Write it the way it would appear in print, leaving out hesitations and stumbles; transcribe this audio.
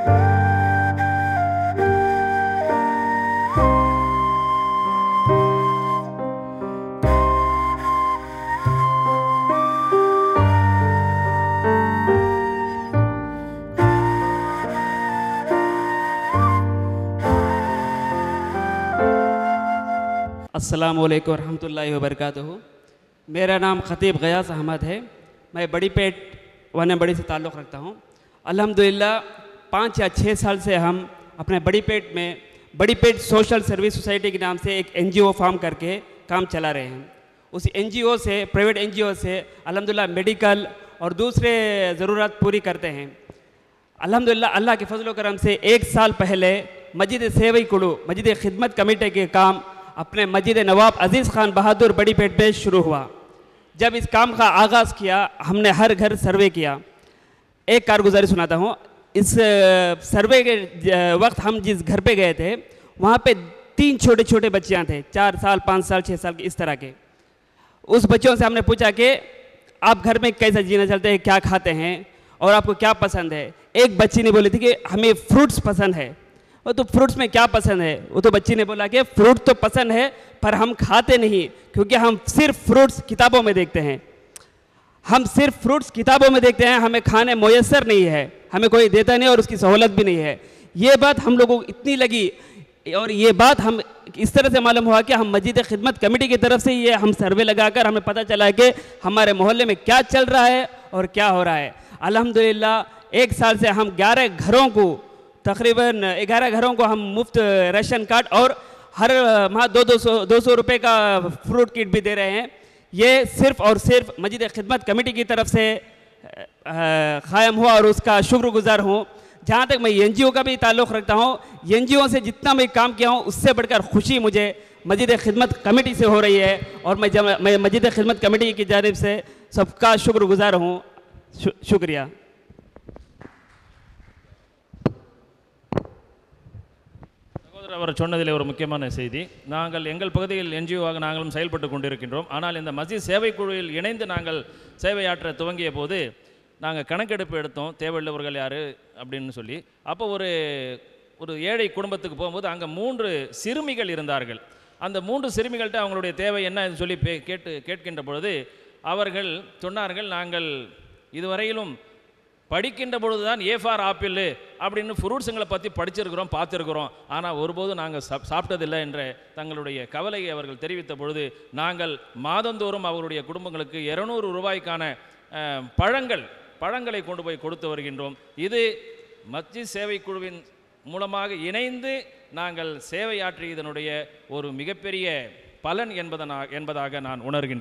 अस्सलामु अलैकुम रहमतुल्लाहि व बरकातुहू। मेरा नाम ख़तीब गयास अहमद है। मैं बड़ी पेट वन बड़ी से ताल्लुक़ रखता हूँ। अल्हम्दुलिल्लाह 5 या 6 साल से हम अपने बड़ी पेट में बड़ी पेट सोशल सर्विस सोसाइटी के नाम से एक NGO फॉर्म करके काम चला रहे हैं। उस NGO से, प्राइवेट NGO से अल्हम्दुलिल्लाह मेडिकल और दूसरे ज़रूरत पूरी करते हैं। अल्हम्दुलिल्लाह अल्लाह के फजल व करम से 1 साल पहले मस्जिद सेवई कुड़ू मस्जिद खिदमत कमेटी के काम अपने मस्जिद नवाब अज़ीज़ ख़ान बहादुर बड़ी पेट में शुरू हुआ। जब इस काम का आगाज़ किया, हमने हर घर सर्वे किया। एक कारगुजारी सुनाता हूँ। इस सर्वे के वक्त हम जिस घर पे गए थे, वहाँ पे 3 छोटे छोटे बच्चियाँ थे, 4 साल, 5 साल, 6 साल के, इस तरह के। उस बच्चों से हमने पूछा कि आप घर में कैसे जीना चलते हैं, क्या खाते हैं और आपको क्या पसंद है। एक बच्ची ने बोली थी कि हमें फ्रूट्स पसंद है। वो तो फ्रूट्स में क्या पसंद है? वो तो बच्ची ने बोला कि फ्रूट तो पसंद है पर हम खाते नहीं, क्योंकि हम सिर्फ फ्रूट्स किताबों में देखते हैं। हम सिर्फ फ्रूट्स किताबों में देखते हैं, हमें खाने मुयस्सर नहीं है, हमें कोई देता नहीं और उसकी सहूलत भी नहीं है। ये बात हम लोगों को इतनी लगी और ये बात हम इस तरह से मालूम हुआ कि हम मस्जिद खिदमत कमेटी की तरफ से ये हम सर्वे लगाकर हमें पता चला कि हमारे मोहल्ले में क्या चल रहा है और क्या हो रहा है। अल्हम्दुलिल्लाह 1 साल से हम 11 घरों को, तकरीबन 11 घरों को हम मुफ्त राशन कार्ड और हर माह 200 रुपये का फ्रूट किट भी दे रहे हैं। ये सिर्फ़ और सिर्फ मस्जिद खिदमत कमेटी की तरफ से क़ायम हुआ और उसका शुक्रगुज़ार हूँ। जहाँ तक मैं NGO का भी ताल्लुक़ रखता हूँ, NGO से जितना मैं काम किया हूँ उससे बढ़कर खुशी मुझे मस्जिद खिदमत कमेटी से हो रही है और मैं मस्जिद खिदमत कमेटी की जानिब से सबका शुक्रगुज़ार हूँ। शुक्रिया। அவர் சொன்னதில் ஒரு முக்கியமான செய்தி, நாங்கள் எங்கள் பகுதியில் NGO-வாக நாங்களும் செயல்பட்டு கொண்டிருக்கின்றோம். ஆனால் இந்த மஸ்ஜித் சேவை குழுவில் இணைந்து நாங்கள் சேவையாற்ற துவங்கிய போது நாங்கள் கணக்கெடுப்பு எடுத்தோம், தேவையுள்ளவர்கள் யார் அப்படின்னு சொல்லி. அப்போ ஒரு ஏழை குடும்பத்துக்கு போகும்போது அங்கே 3 சிறுமிகள் இருந்தார்கள். அந்த 3 சிறுமிகள்கிட்ட அவங்களுடைய தேவை என்ன சொல்லி கேட்கின்ற பொழுது அவர்கள் சொன்னார்கள், நாங்கள் இதுவரையிலும் படிக்கின்ற பொழுது தான் A ஃபார் ஆப்பிள் அப்படின்னு ஃப்ரூட்ஸுங்களை பற்றி படிச்சிருக்கிறோம், பார்த்துருக்குறோம், ஆனால் ஒருபோதும் நாங்கள் சாப்பிட்டதில்லை என்ற தங்களுடைய கவலையை அவர்கள் தெரிவித்த பொழுது நாங்கள் மாதந்தோறும் அவருடைய குடும்பங்களுக்கு 200 ரூபாய்க்கான பழங்களை கொண்டு போய் கொடுத்து வருகின்றோம். இது மஸ்ஜித் சேவை குழுவின் மூலமாக இணைந்து நாங்கள் சேவையாற்றியதனுடைய ஒரு மிகப்பெரிய பலன் என்பதாக நான் உணர்கின்றேன்.